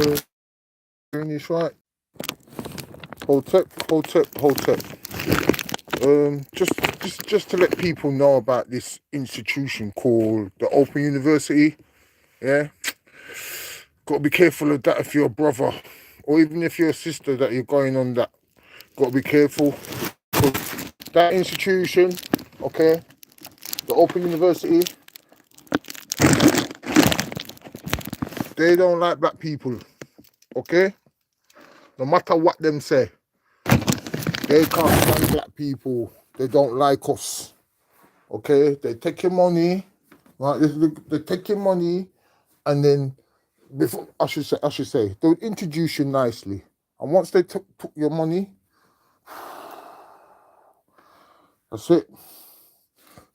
Doing this right. Hotep. Just to let people know about this institution called the Open University. Yeah, got to be careful of that if you're a brother, or even if you're a sister that you're going on that. Got to be careful. That institution, okay, the Open University, they don't like black people. Okay, no matter what them say, they can't stand black people. They don't like us. Okay, they take your money, right? They take your money, and then before I should say, they'll introduce you nicely. And once they took your money, that's it.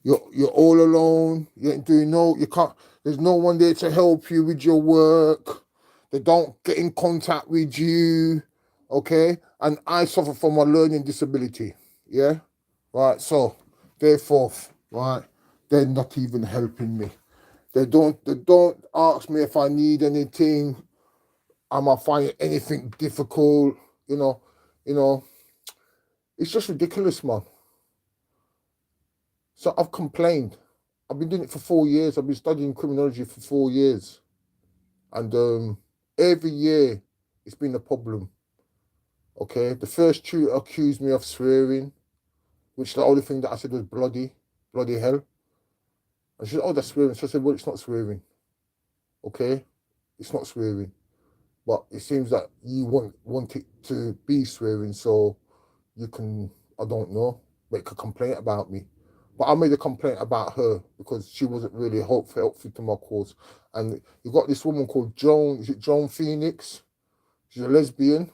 You're all alone. You ain't doing you can't. There's no one there to help you with your work. They don't get in contact with you. Okay, and I suffer from a learning disability. Yeah, right. So therefore, right, they're not even helping me. They don't ask me if I need anything. Am I finding anything difficult? You know, it's just ridiculous, man. So I've complained. I've been doing it for 4 years. I've been studying criminology for 4 years. And every year it's been a problem. Okay, the first tutor accused me of swearing, which the only thing that I said was bloody hell. And she said, oh, that's swearing. So I said, well, it's not swearing. Okay, it's not swearing. But it seems that you want it to be swearing, so you can, I don't know, make a complaint about me. But I made a complaint about her because she wasn't really helpful to my cause. And you got this woman called Joan, is it Joan Phoenix? She's a lesbian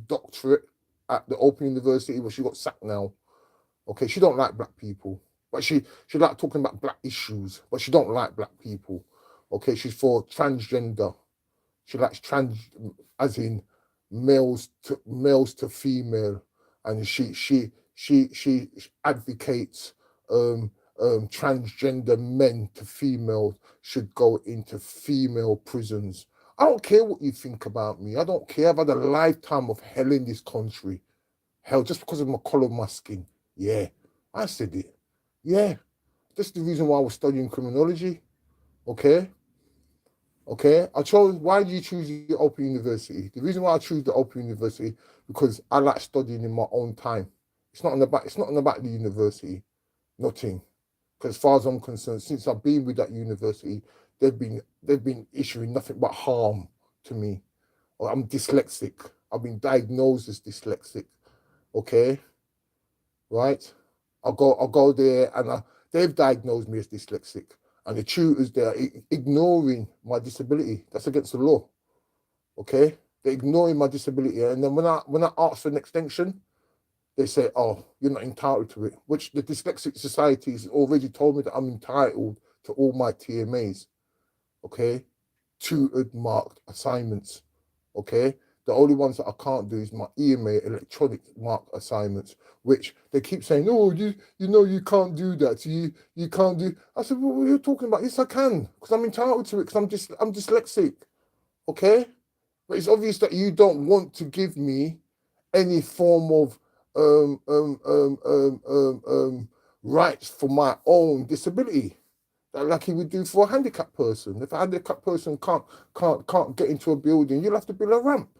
doctorate at the Open University, but she got sacked now. Okay, she don't like black people. But she like talking about black issues, but she don't like black people. Okay, she's for transgender. She likes as in males to female, and she advocates transgender men to females should go into female prisons. I don't care what you think about me. I don't care. I've had a lifetime of hell in this country. Hell, just because of my color of my skin. Yeah, I said it. Yeah, that's the reason why I was studying criminology. Okay. Okay, why did you choose the Open University? The reason why I choose the Open University, because I like studying in my own time. It's not about the university, nothing. Because as far as I'm concerned, since I've been with that university, they've been issuing nothing but harm to me. Or I'm dyslexic. I've been diagnosed as dyslexic. Okay, right? I'll go there, and they've diagnosed me as dyslexic. And the tutors, they're ignoring my disability. That's against the law. Okay? They're ignoring my disability. And then when I ask for an extension, they say, oh, you're not entitled to it. Which the Dyslexic Society has already told me that I'm entitled to all my TMAs. Okay? Tutored marked assignments. Okay? The only ones that I can't do is my EMA electronic mark assignments, which they keep saying, oh, you can't do that. You can't do. I said, well, what are you talking about? Yes, I can, because I'm entitled to it, because I'm dyslexic. Okay? But it's obvious that you don't want to give me any form of rights for my own disability, like you would do for a handicapped person. If a handicapped person can't get into a building, you'll have to build a ramp.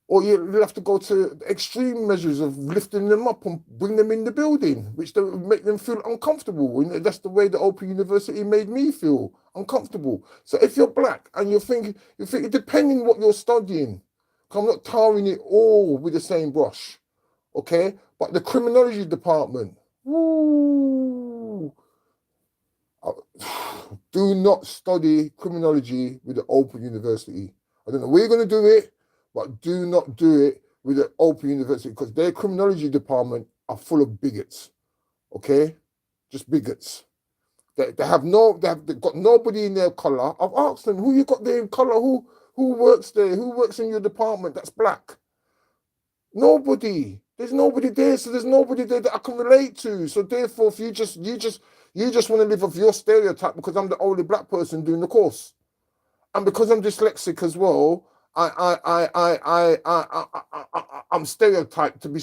Or you'll have to go to extreme measures of lifting them up and bring them in the building, which will make them feel uncomfortable. And that's the way the Open University made me feel uncomfortable. So if you're black and you're thinking, depending what you're studying, I'm not tarring it all with the same brush, okay? But the criminology department, woo, do not study criminology with the Open University. I don't know where you're going to do it, but do not do it with the Open University, because their criminology department are full of bigots, okay? Just bigots. They've got nobody in their color. I've asked them, who you got there in color? Who works there? Who works in your department that's black? Nobody. There's nobody there, so there's nobody there that I can relate to. So therefore, if you just want to live off your stereotype because I'm the only black person doing the course. And because I'm dyslexic as well, I'm stereotyped to be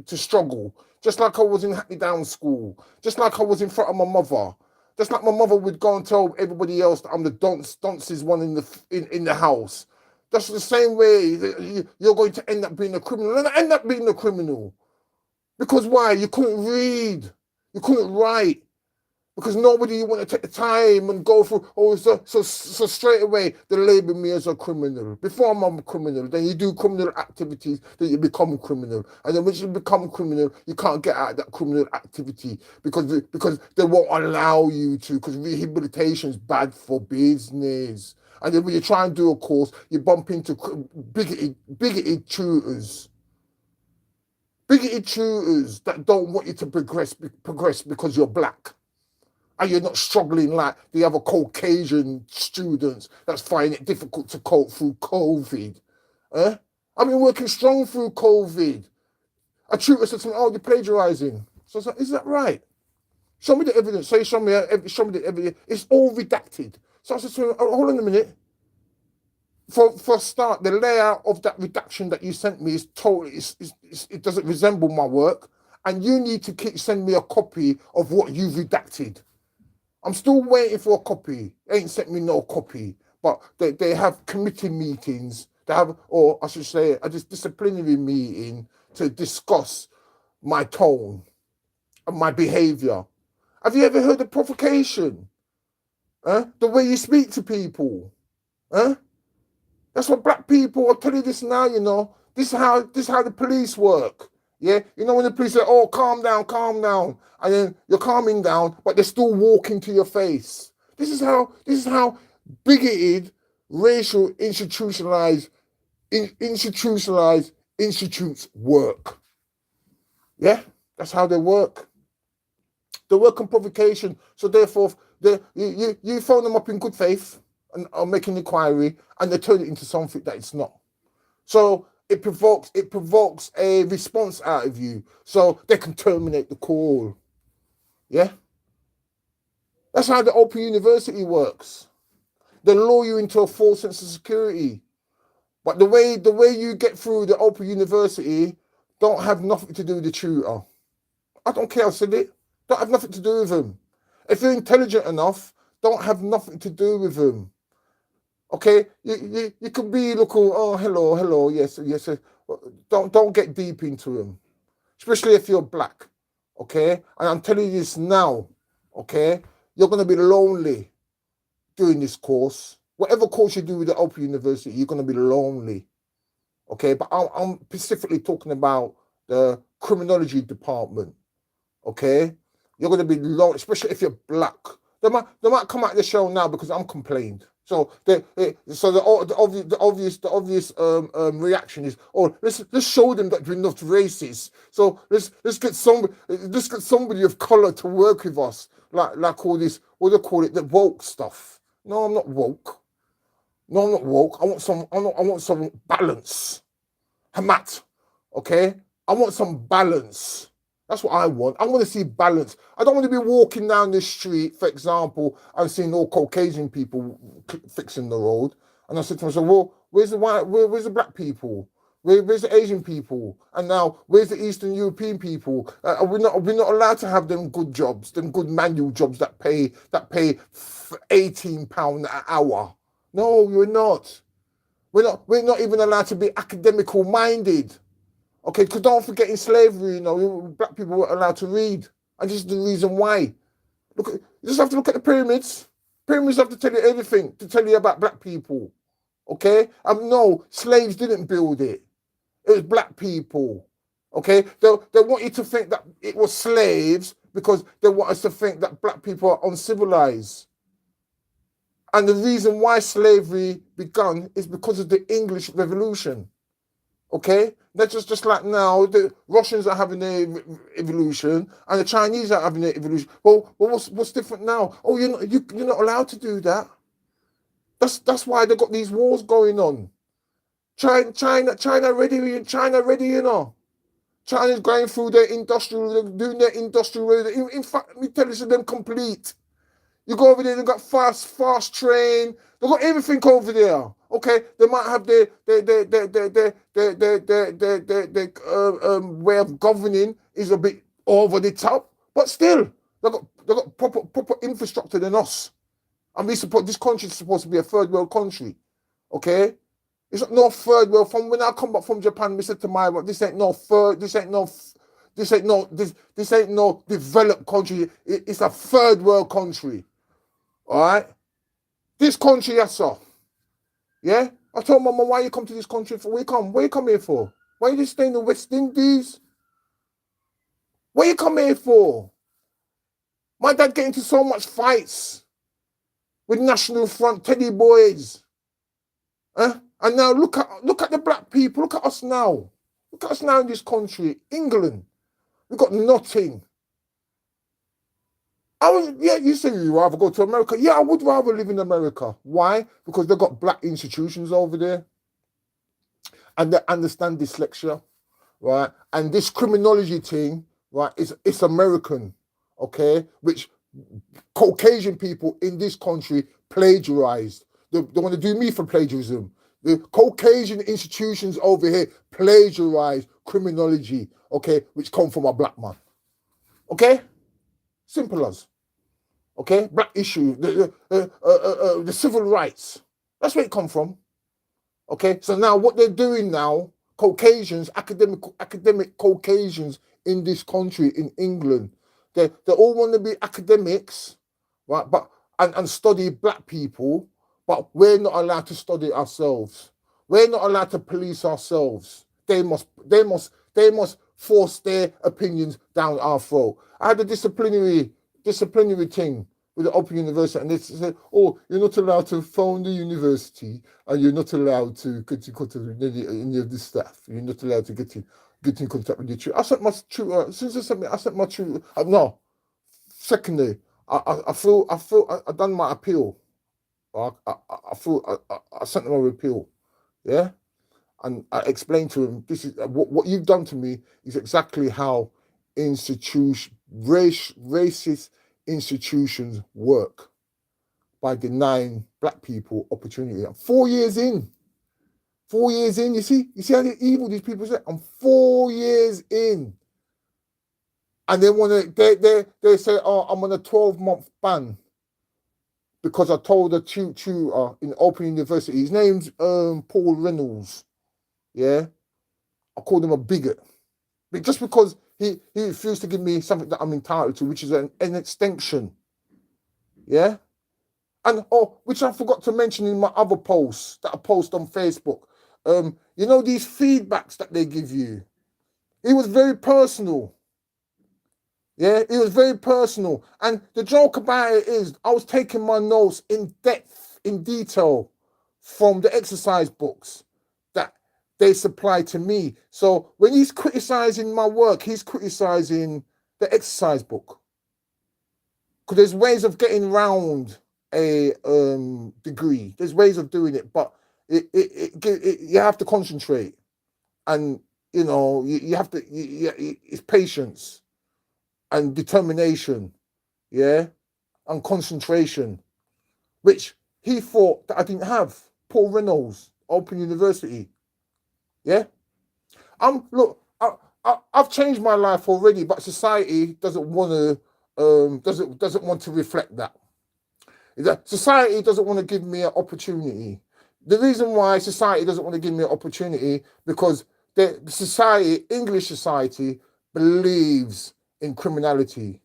to struggle, just like I was in Hackney Down School, just like I was in front of my mother, just like my mother would go and tell everybody else that I'm the dunces one in the house. That's the same way that you're going to end up being a criminal, and I end up being a criminal because why? You couldn't read, you couldn't write. Because nobody want to take the time and go through, so straight away they label me as a criminal. Before I'm a criminal, then you do criminal activities, then you become a criminal. And then once you become a criminal, you can't get out of that criminal activity because they won't allow you to, because rehabilitation is bad for business. And then when you try and do a course, you bump into bigoted tutors. Bigoted tutors that don't want you to progress because you're black. And you're not struggling like the other Caucasian students that's finding it difficult to cope through COVID. I've been working strong through COVID. A tutor said to me, "Oh, you're plagiarizing." So I was like, "Is that right? Show me the evidence." So he showed me the evidence. It's all redacted. So I said to him, "Oh, hold on a minute. For a start, the layout of that redaction that you sent me is totally, it doesn't resemble my work. And you need to send me a copy of what you've redacted." I'm still waiting for a copy. They ain't sent me no copy, but they have committee meetings. They have, or I should say, a disciplinary meeting to discuss my tone and my behaviour. Have you ever heard of provocation? The way you speak to people. That's what black people. I'll tell you this now. You know, this is how the police work. Yeah, you know when the police say, "Oh, calm down," and then you're calming down, but they're still walking to your face. This is how bigoted, racial, institutionalized institutes work. Yeah, that's how they work. They work on provocation. So therefore, you phone them up in good faith and make an inquiry, and they turn it into something that it's not. So it provokes a response out of you, so they can terminate the call. Yeah, that's how the Oprah University works. They lure you into a false sense of security, but the way you get through the Oprah University don't have nothing to do with the tutor. I don't care. I said it. Don't have nothing to do with them. If you're intelligent enough, don't have nothing to do with them. Okay, you could be looking, "Oh, hello, yes. Don't get deep into them, especially if you're black. Okay, and I'm telling you this now. Okay, you're gonna be lonely doing this course. Whatever course you do with the Oprah University, you're gonna be lonely. Okay, but I'm specifically talking about the criminology department. Okay, you're gonna be lonely, especially if you're black. They might come out the show now because I'm complained. So the obvious reaction is, "Oh, let's show them that we're not racist. So let's get somebody of color to work with us, like all this, what do they call it, the woke stuff." No, I'm not woke. No, I'm not woke. I want some balance. Hamat, okay? I want some balance. That's what I want. I want to see balance. I don't want to be walking down the street, for example, and seeing all Caucasian people fixing the road. And I said to myself, "Well, where's the black people? Where's the Asian people? And now, where's the Eastern European people? We're not allowed to have them good jobs, them good manual jobs that pay £18 an hour. No, we're not. We're not even allowed to be academical minded. Okay, because don't forget in slavery, black people weren't allowed to read. And this is the reason why. You just have to look at the pyramids. Pyramids have to tell you everything, to tell you about black people. Okay? No, slaves didn't build it. It was black people. Okay? They want you to think that it was slaves because they want us to think that black people are uncivilized. And the reason why slavery began is because of the English Revolution. Okay? That's just like now, the Russians are having their evolution and the Chinese are having their evolution. Well, what's different now? Oh, you're not allowed to do that. That's why they've got these wars going on. China ready, you know. China's going through their industrial, doing their industrial. In fact, let me tell you, them complete. You go over there, they've got fast train. They've got everything over there. Okay, they might have their way of governing is a bit over the top, but still, they got proper infrastructure than us. And this country is supposed to be a third world country. Okay, it's not no third world. From when I come back from Japan, I said to my wife, this ain't no developed country. It's a third world country. All right, this country, yes, sir. Yeah, I told Mama, why you come to this country for? Where you come here for? Why you just stay in the West Indies? What you come here for? My dad get into so much fights with National Front Teddy boys. And now look at the black people. Look at us now. Look at us now in this country, England. We've got nothing. You say you'd rather go to America. Yeah, I would rather live in America. Why? Because they've got black institutions over there. And they understand dyslexia, right? And this criminology thing, right, it's American, okay? Which Caucasian people in this country plagiarized. They want to do me for plagiarism. The Caucasian institutions over here plagiarize criminology, okay, which come from a black man. Okay? Simple as. Okay? Black issue, the civil rights. That's where it come from. Okay? So now what they're doing now, Caucasians, academic Caucasians in this country, in England, they all want to be academics, right? But and study black people, but we're not allowed to study ourselves. We're not allowed to police ourselves. They must force their opinions down our throat. I had a disciplinary thing with the Oprah University, and they said, "Oh, you're not allowed to phone the university, and you're not allowed to get in contact with any of the staff. You're not allowed to get in contact with the tutor." I sent my tutor. Since I sent my tutor. No, secondly, I feel I done my appeal. I sent them a appeal, yeah, and I explained to him, this is what you've done to me is exactly how racist institutions work, by denying black people opportunity. I'm 4 years in. 4 years in, you see how evil these people say. I'm 4 years in, and they say, "Oh, I'm on a 12-month ban because I told a tutor in Oprah University." His name's Paul Reynolds. Yeah, I called him a bigot, but just because he refused to give me something that I'm entitled to, which is an extension. Yeah, and which I forgot to mention in my other posts that I post on Facebook. You know, these feedbacks that they give you. It was very personal. Yeah, it was very personal. And the joke about it is I was taking my notes in depth, in detail from the exercise books that they supply to me. So when he's criticizing my work, he's criticizing the exercise book. Because there's ways of getting around a degree. There's ways of doing it, but you have to concentrate. And, you know, you have to, it's patience and determination, yeah, and concentration, which he thought that I didn't have. Paul Reynolds, Open University, yeah. Look, I've changed my life already, but society doesn't want to reflect that. Society doesn't want to give me an opportunity. The reason why society doesn't want to give me an opportunity because the society, English society, believes in criminality.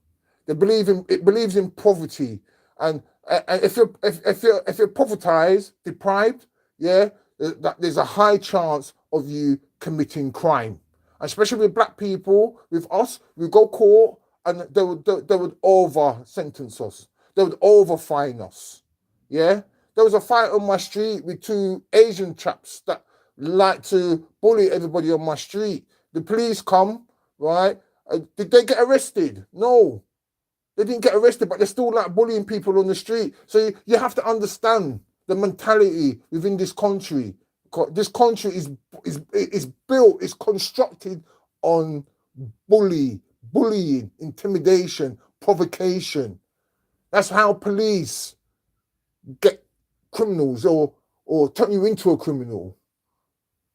It believes in poverty, and if you're povertized, deprived, yeah, that there's a high chance of you committing crime. Especially with black people, with us, we go court and they would over sentence us. They would over fine us. Yeah, there was a fight on my street with two Asian chaps that like to bully everybody on my street. The police come, right? Did they get arrested? No, they didn't get arrested, but they're still like bullying people on the street. So you have to understand the mentality within this country. This country is built, is constructed on bullying, intimidation, provocation. That's how police get criminals or turn you into a criminal.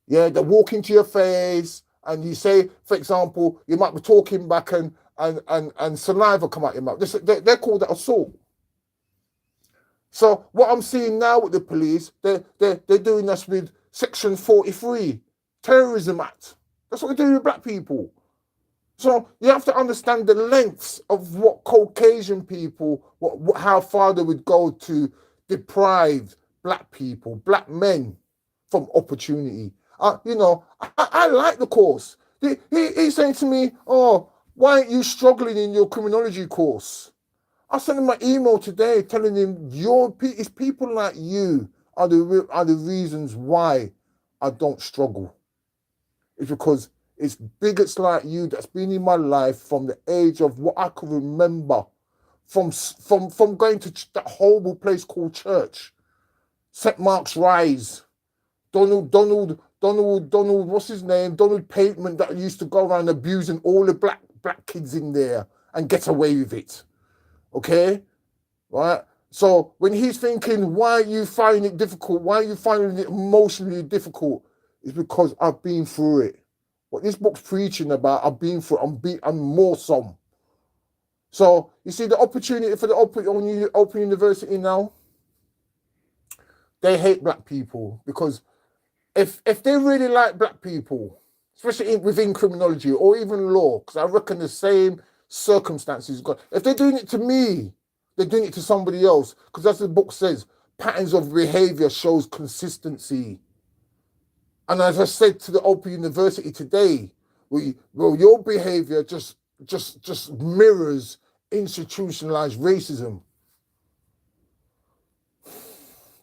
Yeah, they walk into your face and you say, for example, you might be talking back and saliva come out your mouth. They're called that assault. So what I'm seeing now with the police, they're doing us with Section 43, Terrorism Act. That's what they're doing with black people. So you have to understand the lengths of what Caucasian people, how far they would go to deprive black people, black men, from opportunity. I like the course. He's saying to me, "Oh, why aren't you struggling in your criminology course?" I sent him my email today telling him, it's people like you are the reasons why I don't struggle. It's because it's bigots like you that's been in my life from the age of what I can remember, from going to that horrible place called church, St. Mark's Rise, Donald, what's his name? Donald Pavement, that used to go around abusing all the black kids in there and get away with it. Okay? Right? So when he's thinking, why are you finding it difficult? Why are you finding it emotionally difficult? It's because I've been through it. What this book's preaching about, I've been through it. I'm more some. So you see the opportunity for the Open University now, they hate black people because if they really like black people, especially within criminology or even law, because I reckon the same circumstances, if they're doing it to me, they're doing it to somebody else. Because as the book says, patterns of behavior shows consistency. And as I said to the Oprah University today, your behavior just mirrors institutionalized racism.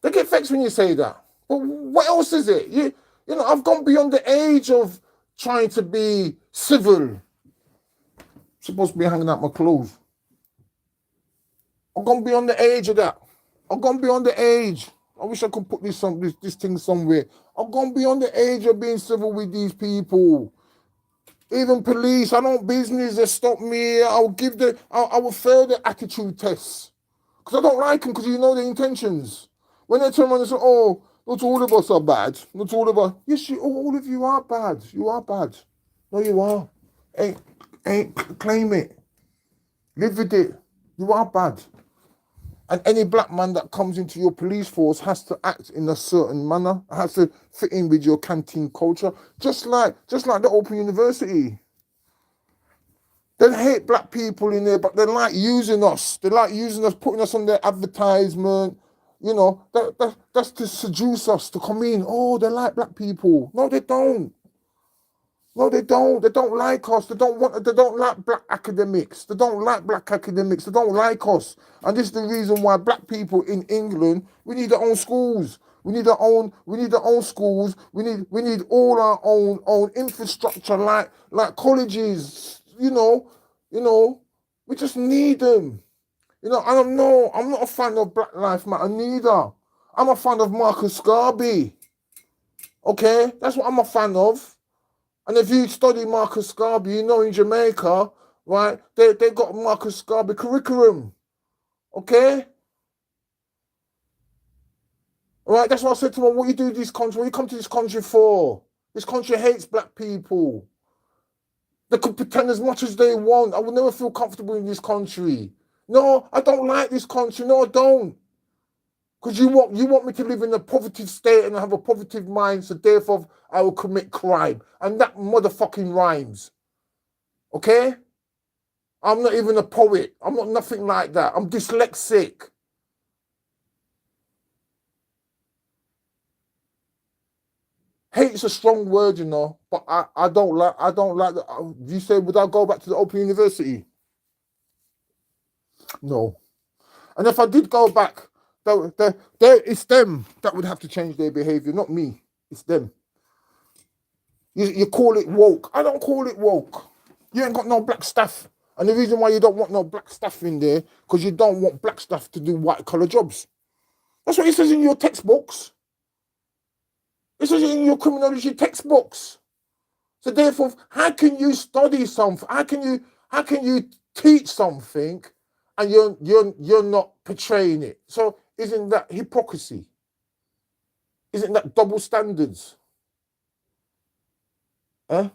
They get vexed when you say that. But what else is it? You know, I've gone beyond the age of trying to be civil. I'm supposed to be hanging out my clothes. I've gone beyond the age of that. I've gone beyond the age. I wish I could put this thing somewhere. I've gone beyond the age of being civil with these people. Even police, I don't business, they stop me. I will fail the attitude tests. Because I don't like them, because you know their intentions. When they turn around and say, oh, not all of us are bad. Not all of us. Yes, all of you are bad. You are bad. No, you are. Ain't claim it. Live with it. You are bad. And any black man that comes into your police force has to act in a certain manner, has to fit in with your canteen culture, just like the Open University. They hate black people in there, but they like using us. They like using us, putting us on their advertisement. You know, that's to seduce us to come in. Oh, they like black people. No, they don't. No, they don't. They don't like us. They don't like black academics. They don't like black academics. They don't like us. And this is the reason why black people in England, we need our own schools. We need our own schools. We need all our own infrastructure like colleges. You know, we just need them. You know, I'm not a fan of Black Lives Matter neither. I'm a fan of Marcus Garvey. Okay? That's what I'm a fan of. And if you study Marcus Garvey, you know in Jamaica, right, they got Marcus Garvey curriculum. Okay? All right, that's what I said to them. What you do this country, what you come to this country for? This country hates black people. They could pretend as much as they want. I will never feel comfortable in this country. No, I don't like this country. No, I don't. Because you want me to live in a positive state and have a positive mind, so therefore I will commit crime. And that motherfucking rhymes. Okay? I'm not even a poet. I'm not nothing like that. I'm dyslexic. Hate's a strong word, you know, but I don't like that. You say, would I go back to the Open University? No. And if I did go back, it's them that would have to change their behavior, not me. It's them. You call it woke. I don't call it woke. You ain't got no black staff. And the reason why you don't want no black staff in there, because you don't want black staff to do white-collar jobs. That's what it says in your textbooks. It says in your criminology textbooks. So therefore, how can you study something? How can you teach something and you're not portraying it. So isn't that hypocrisy? Isn't that double standards? Huh?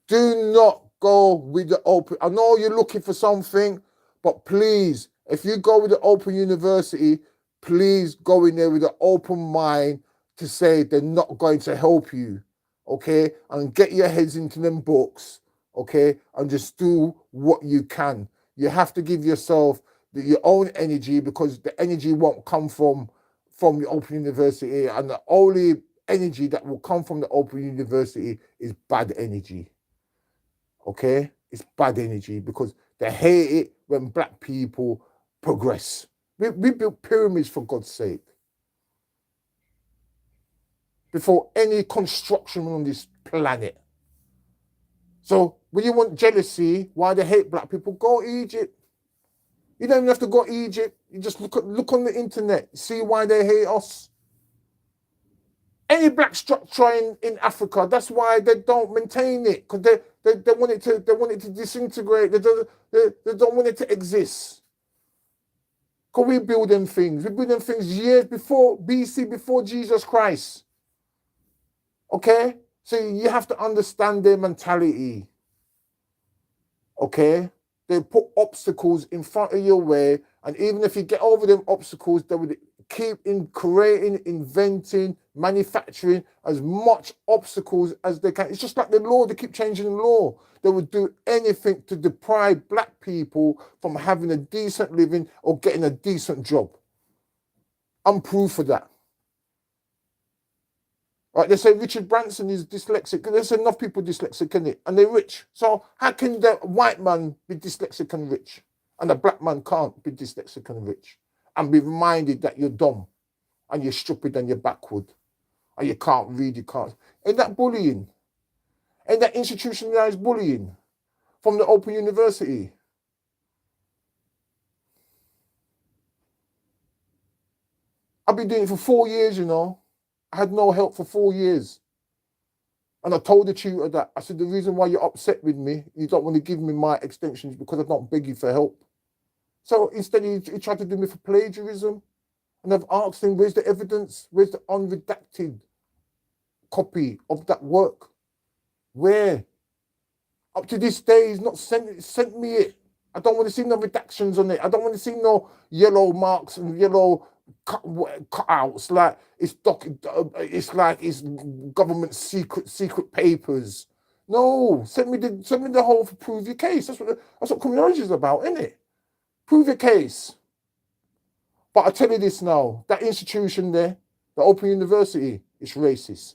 Do not go with the open. I know you're looking for something, but please, if you go with the Open University, please go in there with an open mind to say they're not going to help you, okay? And get your heads into them books, okay? And just do what you can. You have to give yourself your own energy, because the energy won't come from the Open University, and the only energy that will come from the Open University is bad energy. Okay, it's bad energy, because they hate it when black people progress. We built pyramids, for God's sake, before any construction on this planet. So when you want jealousy, why they hate black people, go Egypt. You don't even have to go Egypt. You just look on the internet, see why they hate us. Any black structure in Africa, that's why they don't maintain it, because they want it to disintegrate. They don't want it to exist. Because we build them things. We build them things years before BC, before Jesus Christ. Okay? So you have to understand their mentality. Okay? They put obstacles in front of your way, and even if you get over them obstacles, they would keep creating, inventing, manufacturing as much obstacles as they can. It's just like the law. They keep changing the law. They would do anything to deprive black people from having a decent living or getting a decent job. I'm proof of that. Right? They say Richard Branson is dyslexic. There's enough people dyslexic, in it, and they're rich. So how can the white man be dyslexic and rich, and the black man can't be dyslexic and rich, and be reminded that you're dumb, and you're stupid, and you're backward, and you can't read, you can't? Ain't that bullying? Ain't that institutionalized bullying from the Open University? I've been doing it for 4 years, you know. I had no help for 4 years. And I told the tutor that. I said, the reason why you're upset with me, you don't want to give me my extensions, because I don't beg you for help. So instead, he tried to do me for plagiarism. And I've asked him, where's the evidence? Where's the unredacted copy of that work? Where? Up to this day, he's not sent me it. I don't want to see no redactions on it. I don't want to see no yellow marks and yellow cutouts. Like it's like it's government secret papers. No, send me the whole for prove your case. That's what criminology is about, isn't it? Prove your case. But I tell you this now, that institution there, the Open University, is racist,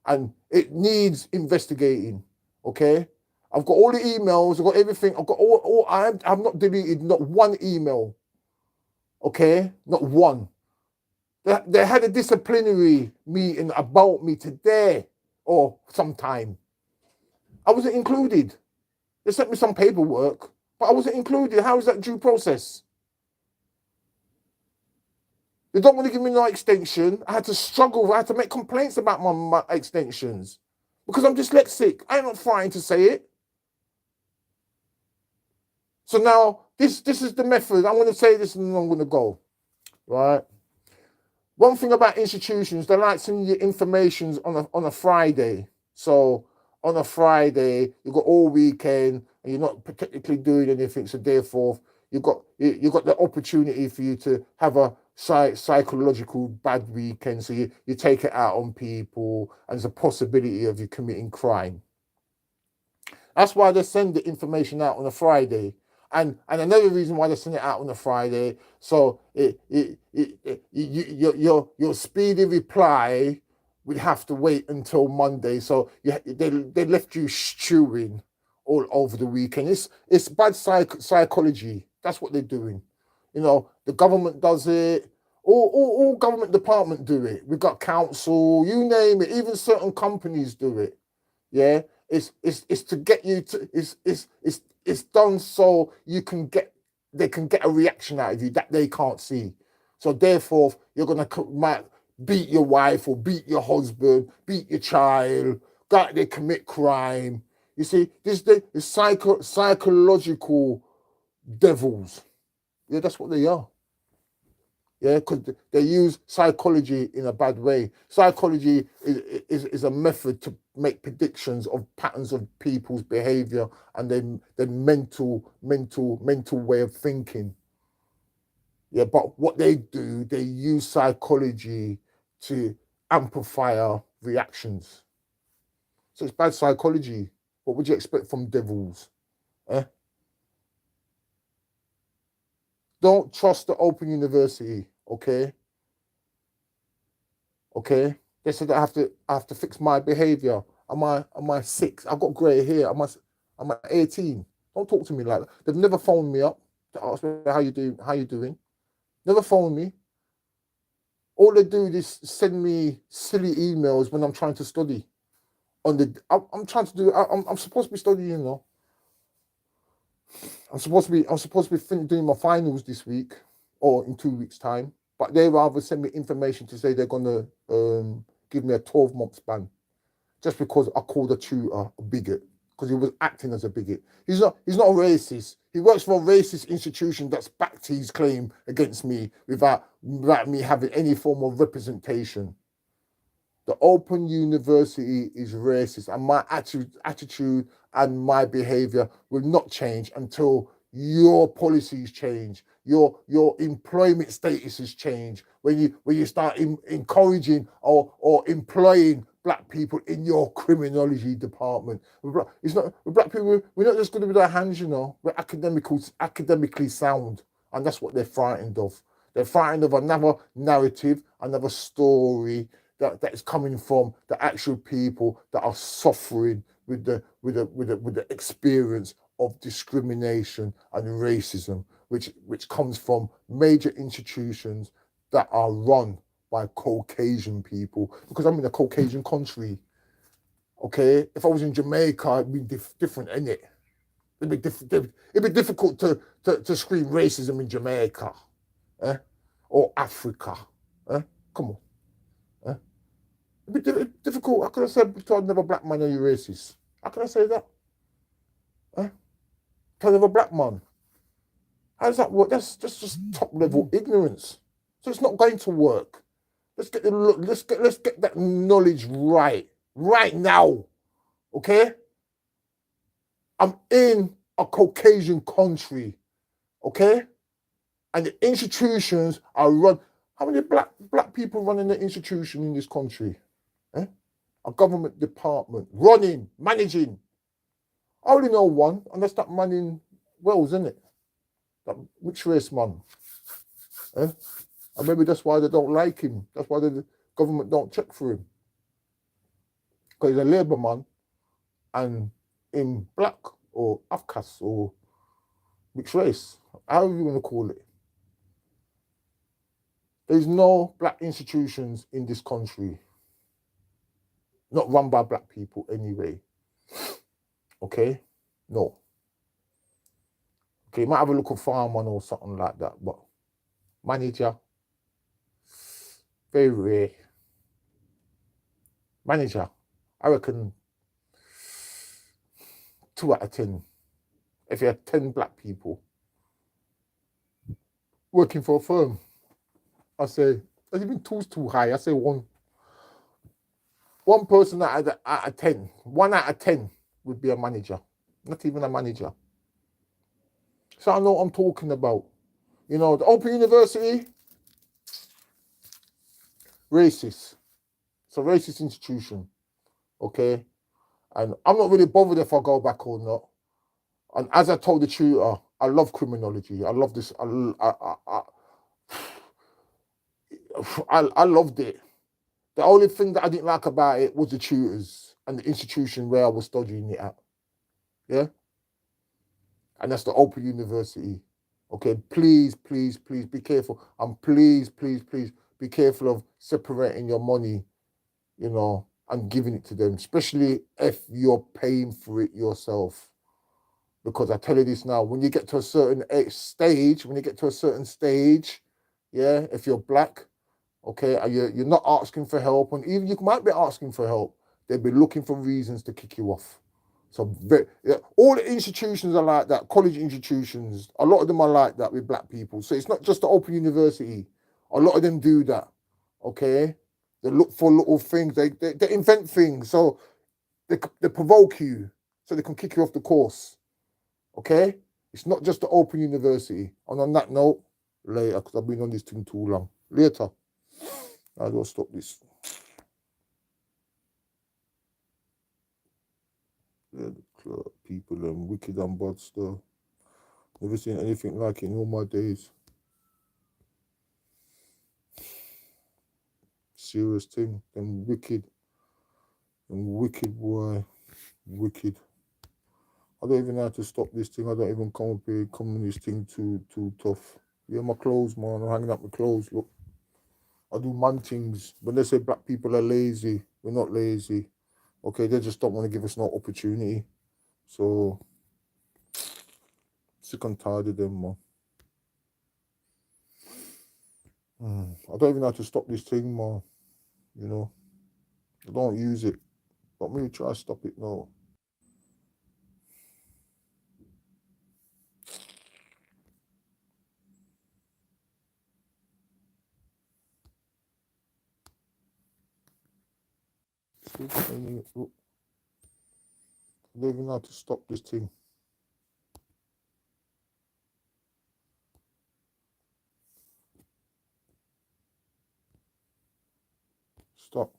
and it needs investigating. Okay, I've got all the emails, I've got everything, I've got all I've not deleted not one email. Okay, not one. They had a disciplinary meeting about me today or sometime. I wasn't included. They sent me some paperwork, but I wasn't included. How is that due process? They don't want to give me no extension. I had to struggle. I had to make complaints about my extensions because I'm dyslexic. I'm not trying to say it. So now this is the method. I'm going to say this and then I'm going to go. Right? One thing about institutions, they like sending you information on a Friday. So on a Friday, you've got all weekend and you're not technically doing anything. So therefore, you've got the opportunity for you to have a psychological bad weekend. So you take it out on people and there's a possibility of you committing crime. That's why they send the information out on a Friday. And another reason why they send it out on a Friday, so your speedy reply would have to wait until Monday. So they left you stewing all over the weekend. It's bad psychology. That's what they're doing. You know, the government does it. All government departments do it. We've got council, you name it. Even certain companies do it. Yeah, it's to get you to it's done so they can get a reaction out of you that they can't see. So therefore, you're might beat your wife or beat your husband, beat your child, they commit crime. You see, this is psychological devils. Yeah, that's what they are. Yeah, because they use psychology in a bad way. Psychology is a method to make predictions of patterns of people's behavior and their mental way of thinking. Yeah, but what they do, they use psychology to amplify our reactions. So it's bad psychology. What would you expect from devils? Eh? Don't trust the Open University, okay? Okay. They said I have to fix my behavior. Am I 6? I've got grey hair. Am I 18? Don't talk to me like that. They've never phoned me up to ask me how you doing. Never phoned me. All they do is send me silly emails when I'm trying to study. I'm trying to do. I'm supposed to be studying, you know. I'm supposed to be doing my finals this week or in 2 weeks' time. But they rather send me information to say they're gonna give me a 12-month ban just because I called a tutor a bigot because he was acting as a bigot. He's not a racist. He works for a racist institution that's backed his claim against me without me having any form of representation. The Open University is racist, and my attitude and my behavior will not change until your policies change, your employment statuses change. When you start encouraging or employing black people in your criminology department, it's not black people. We're not just going to be their hands, you know. We're academically sound, and that's what they're frightened of. They're frightened of another narrative, another story that is coming from the actual people that are suffering with the experience of discrimination and racism, which comes from major institutions that are run by Caucasian people. Because I'm in a Caucasian country. Okay, if I was in Jamaica, it'd be different, innit? It'd be difficult to scream racism in Jamaica, eh? Or Africa. Eh? Come on. It'd be difficult. How can I say to another black man, are you racist? How can I say that? Eh? To another black man. How does that work? That's just top level ignorance. So it's not going to work. Let's get that knowledge right now. Okay? I'm in a Caucasian country. Okay? And the institutions are run. How many black people running the institution in this country? Eh? A government department running, managing. I only know one, and that's that man in Wales, isn't it? That mixed race man. Eh? And maybe that's why they don't like him. That's why the government don't check for him. Because he's a Labour man and in black or Outcast or mixed race, however you want to call it. There's no black institutions in this country. Not run by black people anyway. Okay? No. Okay, you might have a local farmer or something like that, but manager, very rare. Manager, I reckon 2 out of 10. If you had 10 black people working for a firm, I say, even two's too high. I say one person out of 10, 1 out of 10 would be a manager, not even a manager. So I know what I'm talking about. You know, the Open University, racist. It's a racist institution, okay? And I'm not really bothered if I go back or not. And as I told the tutor, I love criminology. I love this. I loved it. The only thing that I didn't like about it was the tutors and the institution where I was studying it at. Yeah? And that's the Open University. Okay, please be careful. And please be careful of separating your money, you know, and giving it to them, especially if you're paying for it yourself. Because I tell you this now, when you get to a certain stage, yeah, if you're black, okay, and you're not asking for help, and even you might be asking for help, they'll be looking for reasons to kick you off. So yeah, all the institutions are like that. College institutions, a lot of them are like that with black people. So it's not just the Open University. A lot of them do that. Okay, they look for little things. They invent things. So they provoke you, so they can kick you off the course. Okay, it's not just the Open University. And on that note, later, because I've been on this thing too long. Later, I will stop this. Yeah, the people and wicked and bad stuff. Never seen anything like it in all my days. Serious thing. Them wicked boy. Wicked. I don't even know how to stop this thing. I don't even come up here coming this thing too tough. Yeah, my clothes, man. I'm hanging up my clothes. Look. I do man things. When they say black people are lazy, we're not lazy. Okay, they just don't want to give us no opportunity. So sick and tired of them, man. I don't even know how to stop this thing, man. You know, I don't use it. But maybe try to stop it now. I don't even know how to stop this thing. Stop.